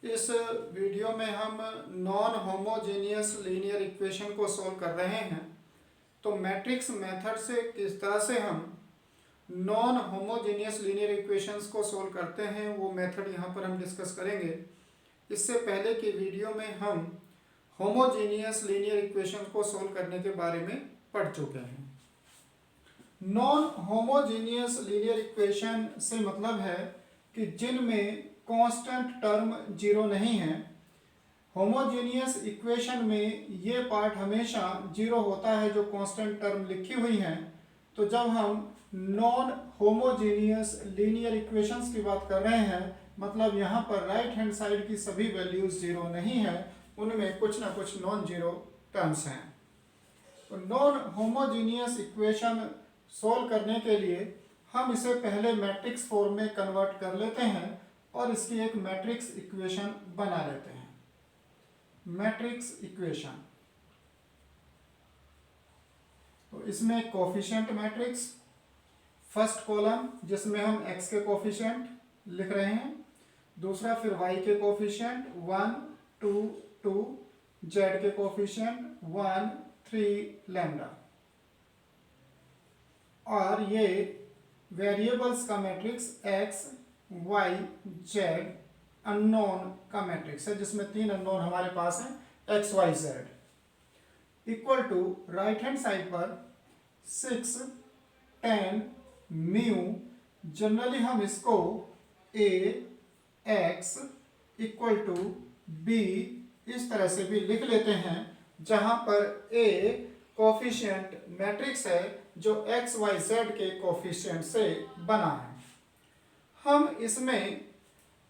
इस वीडियो में हम नॉन होमोजेनियस लीनियर इक्वेशन को सॉल्व कर रहे हैं। तो मैट्रिक्स मेथड से किस तरह से हम नॉन होमोजेनियस लीनियर इक्वेशंस को सॉल्व करते हैं वो मेथड यहाँ पर हम डिस्कस करेंगे। इससे पहले की वीडियो में हम होमोजेनियस लीनियर इक्वेशंस को सॉल्व करने के बारे में पढ़ चुके हैं। नॉन होमोजेनियस लीनियर इक्वेशन से मतलब है कि जिनमें कांस्टेंट टर्म जीरो नहीं है। होमोजेनियस इक्वेशन में ये पार्ट हमेशा जीरो होता है जो कांस्टेंट टर्म लिखी हुई हैं। तो जब हम नॉन होमोजेनियस लीनियर इक्वेशंस की बात कर रहे हैं मतलब यहाँ पर राइट हैंड साइड की सभी वैल्यूज जीरो नहीं है, उनमें कुछ ना कुछ नॉन जीरो टर्म्स हैं। तो नॉन होमोजेनियस इक्वेशन सोल्व करने के लिए हम इसे पहले मैट्रिक्स फॉर्म में कन्वर्ट कर लेते हैं और इसकी एक मैट्रिक्स इक्वेशन बना लेते हैं। मैट्रिक्स इक्वेशन, तो इसमें कोफिशिएंट मैट्रिक्स, फर्स्ट कॉलम जिसमें हम x के कोफिशिएंट लिख रहे हैं, दूसरा फिर y के कोफिशिएंट 1 2 2, z के कोफिशिएंट 1 3 लैम्डा, और ये वेरिएबल्स का matrix x y z unknown का मैट्रिक्स है जिसमें तीन अननोन हमारे पास हैं x y z, equal to right hand side पर 6 10 म्यू। जनरली हम इसको a x equal to b इस तरह से भी लिख लेते हैं, जहां पर a कोफिशिएंट मैट्रिक्स है जो x y z के कोफिशिएंट से बना है। हम इसमें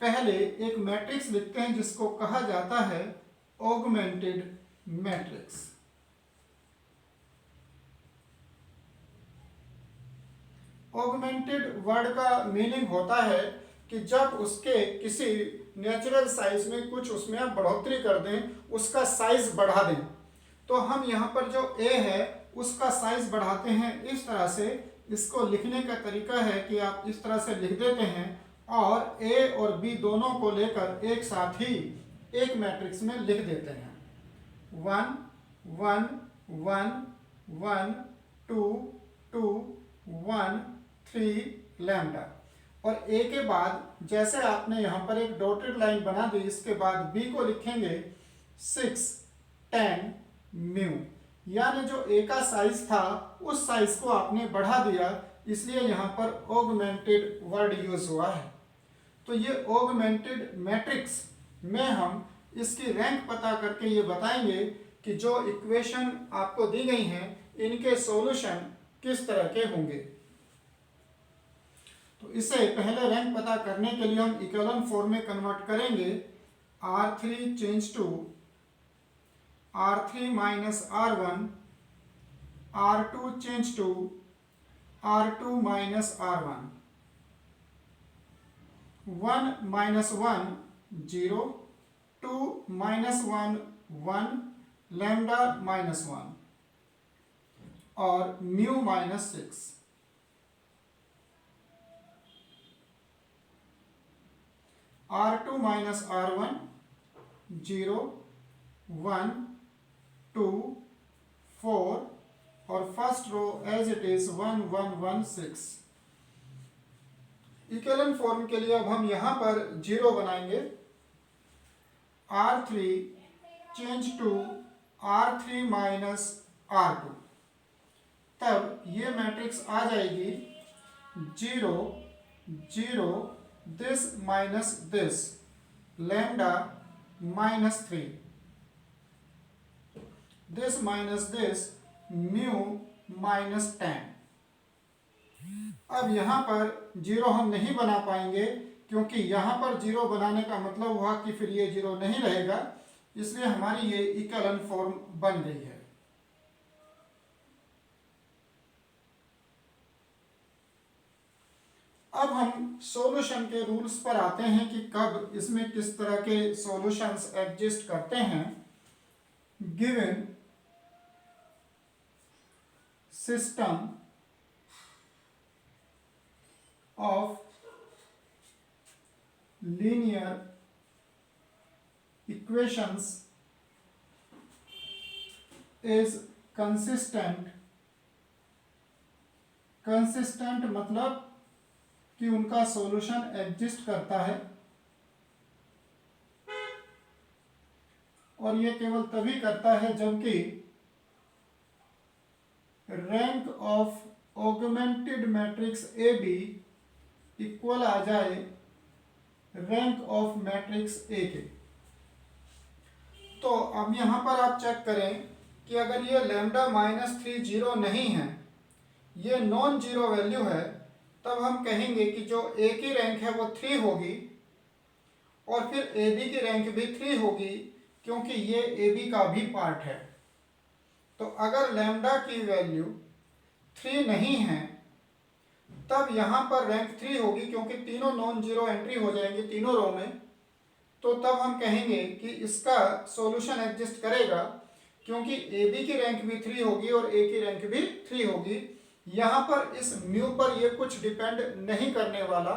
पहले एक मैट्रिक्स लिखते हैं जिसको कहा जाता है ऑगमेंटेड मैट्रिक्स। ऑगमेंटेड वर्ड का मीनिंग होता है कि जब उसके किसी नेचुरल साइज में कुछ उसमें आप बढ़ोतरी कर दें, उसका साइज बढ़ा दें। तो हम यहाँ पर जो a है उसका साइज बढ़ाते हैं इस तरह से। इसको लिखने का तरीका है कि आप इस तरह से लिख देते हैं और a और b दोनों को लेकर एक साथ ही एक मैट्रिक्स में लिख देते हैं। 1 1 1 1 2 2 1 3 लैम्डा, और a के बाद जैसे आपने यहाँ पर एक डॉटेड लाइन बना दी, इसके बाद b को लिखेंगे 6 10 म्यू, यानी जो a का साइज था उस साइज को आपने बढ़ा दिया, इसलिए यहाँ पर ऑगमेंटेड वर्ड यूज हुआ है। तो ये ऑगमेंटेड मैट्रिक्स में हम इसकी रैंक पता करके ये बताएंगे कि जो इक्वेशन आपको दी गई हैं इनके सॉल्यूशन किस तरह के होंगे। तो इसे पहले रैंक पता करने के लिए हम इकोलन फॉर्म में कन्वर्ट करेंगे। R3 change to R3 minus R1, R2 change to R2 minus R1, 1 minus 1 0, 2 minus 1 1, lambda minus 1 और mu minus 6। R2 minus R1 0 1 2 4 और first row as it is 1 1 1 6। Equivalent form के लिए अब हम यहां पर 0 बनाएंगे। R3 change to R3 minus R2, तब ये मैट्रिक्स आ जाएगी 0 0 this minus this, lambda minus 3, this minus this, mu minus 10। अब यहाँ पर 0 हम नहीं बना पाएंगे क्योंकि यहाँ पर 0 बनाने का मतलब हुआ कि फिर ये 0 नहीं रहेगा, इसलिए हमारी ये इक्विवेलेंट फॉर्म बन गई है। अब हम सॉल्यूशन के रूल्स पर आते हैं कि कब इसमें किस तरह के सॉल्यूशंस एग्जिस्ट करते हैं। Given system of linear equations is consistent मतलब कि उनका सॉल्यूशन एग्जिस्ट करता है, और ये केवल तभी करता है जबकि rank of augmented matrix A B equal आ जाए रैंक ऑफ मैट्रिक्स ए के। तो अब यहां पर आप चेक करें कि अगर ये लैम्डा -3 जीरो नहीं है, ये नॉन जीरो वैल्यू है, तब हम कहेंगे कि जो ए की रैंक है वो 3 होगी और फिर ए बी की रैंक भी 3 होगी, क्योंकि ये ए बी का भी पार्ट है। तो अगर लैम्डा की वैल्यू 3 नहीं है तब यहाँ पर रैंक 3 होगी, क्योंकि तीनों नॉन जीरो एंट्री हो जाएंगी तीनों रो में। तो तब हम कहेंगे कि इसका सॉल्यूशन एग्जिस्ट करेगा, क्योंकि ए बी की रैंक भी 3 होगी और ए की रैंक भी 3 होगी। यहाँ पर इस म्यू पर ये कुछ डिपेंड नहीं करने वाला,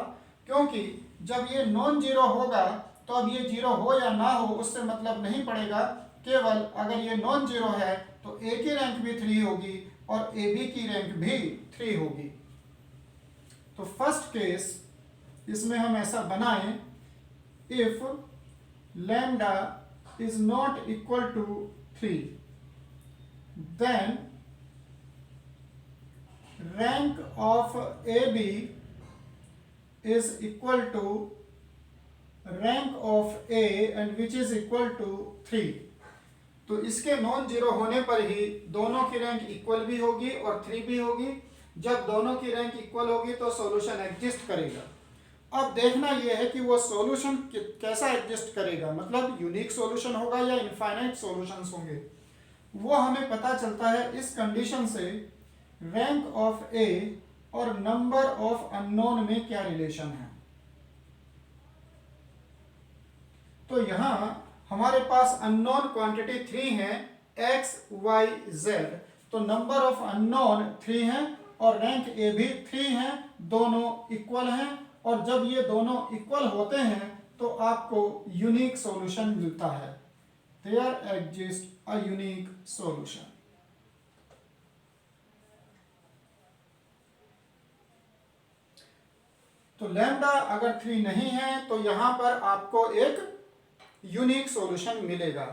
क्योंकि जब ये नॉन जीरो होगा तो अब ये जीरो हो या ना हो उससे मतलब नहीं पड़ेगा। केवल अगर ये नॉन जीरो है तो ए की रैंक भी 3 होगी और ए बी की रैंक भी 3 होगी। तो फर्स्ट केस इसमें हम ऐसा बनाएं, if lambda is not equal to 3 then rank of AB is equal to rank of A and which is equal to 3। तो इसके नॉन जीरो होने पर ही दोनों की रैंक इक्वल भी होगी और 3 भी होगी। जब दोनों की रैंक इक्वल होगी तो सॉल्यूशन एग्जिस्ट करेगा। अब देखना यह है कि वो सॉल्यूशन कैसा एग्जिस्ट करेगा, मतलब यूनिक सॉल्यूशन होगा या इनफाइनाइट सॉल्यूशंस होंगे। वो हमें पता चलता है इस कंडीशन से रैंक ऑफ ए और नंबर ऑफ अननोन में क्या रिलेशन है। तो यहां हमारे पास अननोन क्वांटिटी 3 है, x y z। तो नंबर ऑफ अननोन 3 है और रैंक ए भी 3 है, दोनों इक्वल हैं। और जब ये दोनों इक्वल होते हैं तो आपको यूनिक सॉल्यूशन मिलता है। There exist a unique solution. तो लैम्डा अगर 3 नहीं है तो यहां पर आपको एक यूनिक सॉल्यूशन मिलेगा।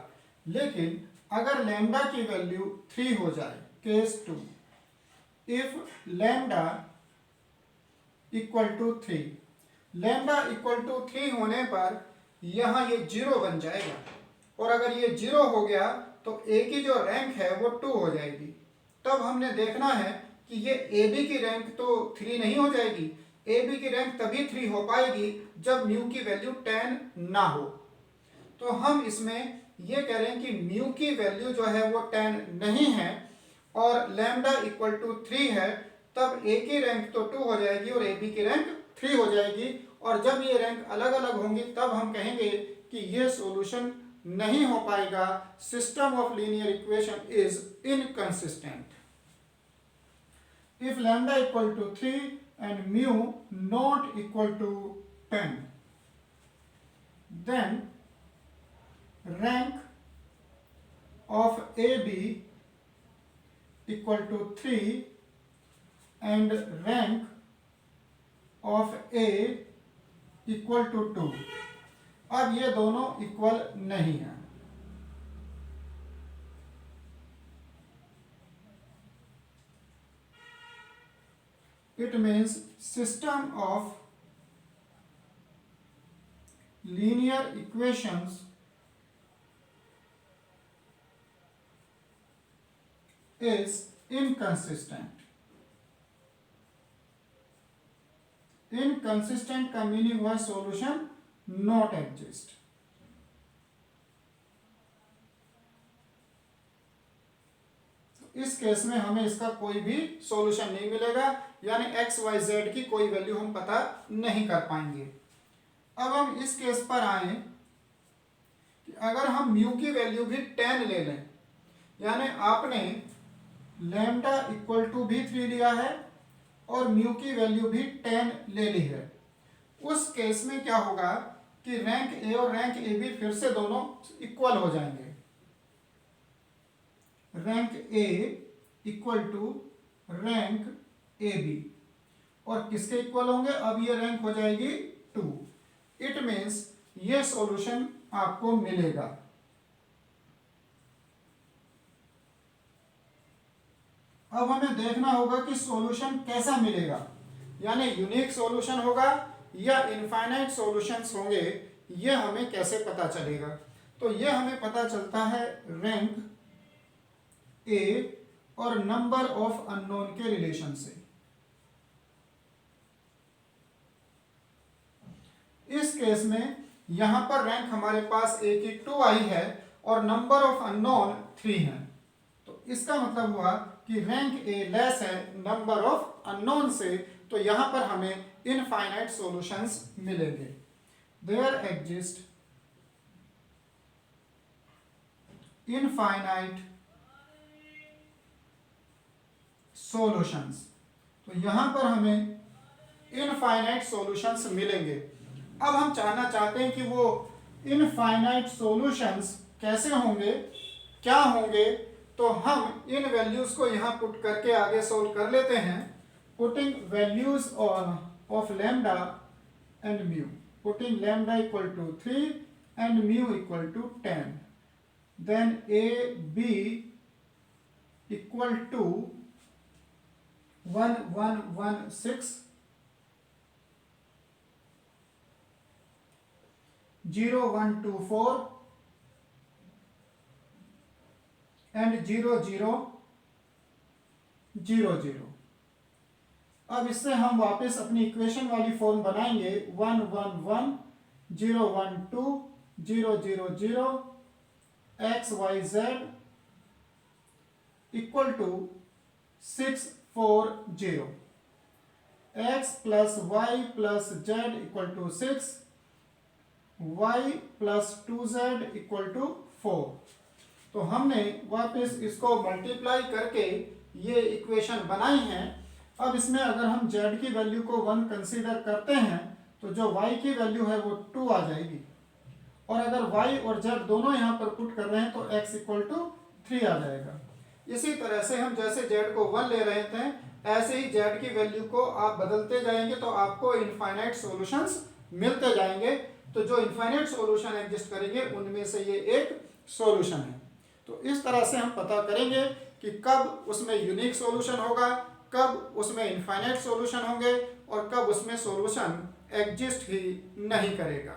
लेकिन अगर लैम्डा की वैल्यू 3 हो जाए, case 2, if lambda equal to 3, lambda equal to 3 होने पर यहां ये 0 बन जाएगा, और अगर ये 0 हो गया तो ए की जो रैंक है वो 2 हो जाएगी। तब हमने देखना है कि ये ए बी की रैंक तो 3 नहीं हो जाएगी। ए बी की रैंक तभी 3 हो पाएगी जब म्यू की वैल्यू 10 ना हो। तो हम इसमें ये कह रहे हैं कि म्यू की वैल्यू जो है वो 10 नहीं है और लैम्डा इक्वल टू 3 है, तब ए की रैंक तो 2 हो जाएगी और ए बी की रैंक 3 हो जाएगी। और जब ये रैंक अलग अलग होंगी तब हम कहेंगे कि ये सॉल्यूशन नहीं हो पाएगा, system of linear equation is inconsistent. If lambda equal to 3 and mu not equal to 10, then rank of AB equal to 3 and rank of A equal to 2। अब ये दोनों इक्वल नहीं है। It means system of linear equations is inconsistent। Inconsistent का meaning हुआ solution not exist. इस case में हमें इसका कोई भी सॉल्यूशन नहीं मिलेगा, यानी x y z की कोई वैल्यू हम पता नहीं कर पाएंगे। अब हम इस केस पर आए कि अगर हम म्यू की वैल्यू भी 10 ले लें, यानी आपने लैम्डा इक्वल टू भी 3 लिया है और म्यू की वैल्यू भी 10 ले ली है, उस केस में क्या होगा कि रैंक ए और रैंक ए बी फिर से दोनों इक्वल हो जाएंगे। Rank A equal to rank A B, और किसके इक्वल होंगे? अब ये रैंक हो जाएगी 2। इट मीन्स ये सॉल्यूशन आपको मिलेगा। अब हमें देखना होगा कि सॉल्यूशन कैसा मिलेगा, यानी यूनिक सॉल्यूशन होगा या इनफाइनाइट सॉल्यूशंस होंगे, ये हमें कैसे पता चलेगा? तो ये हमें पता चलता है रैंक ए और नंबर ऑफ अननोन के रिलेशन से। इस केस में यहां पर रैंक हमारे पास ए की 2 आई है और नंबर ऑफ अननोन 3 है, तो इसका मतलब हुआ कि रैंक ए लेस है नंबर ऑफ अननोन से, तो यहां पर हमें इनफाइनाइट सॉल्यूशंस मिलेंगे। देयर एग्जिस्ट इनफाइनाइट सॉल्यूशंस, तो यहां पर हमें इनफाइनाइट सॉल्यूशंस मिलेंगे। अब हम जानना चाहते हैं कि वो इनफाइनाइट सॉल्यूशंस कैसे होंगे, क्या होंगे, तो हम इन वैल्यूज को यहां पुट करके आगे सोल्व कर लेते हैं। Putting values of lambda and mu, putting lambda equal to 3 and mu equal to 10, then A B equal to 1116 0124 and 0000। अब इससे हम वापस अपनी इक्वेशन वाली फॉर्म बनाएंगे 111 012 000 XYZ equal to 640, x plus y plus z equal to 6, y plus 2z equal to 4। तो हमने वापस इसको मल्टीप्लाई करके ये इक्वेशन बनाई है। अब इसमें अगर हम z की वैल्यू को 1 कंसीडर करते हैं तो जो y की वैल्यू है वो 2 आ जाएगी, और अगर y और z दोनों यहाँ पर पुट कर रहे हैं तो x इक्वल टू 3 आ जाएगा। इसी तरह से हम जैसे z को 1 ले रहे थे, ऐसे ही z की वैल्यू को आप बदलते जाएंगे तो आपको इनफाइनाइट सॉल्यूशंस मिलते जाएंगे। तो जो इनफाइनाइट सॉल्यूशन एग्जिस्ट करेंगे उनमें से ये एक सॉल्यूशन है। तो इस तरह से हम पता करेंगे कि कब उसमें यूनिक सॉल्यूशन होगा, कब उसमें इनफाइनाइट सॉल्यूशन होंगे और कब उसमें सॉल्यूशन एग्जिस्ट ही नहीं करेगा।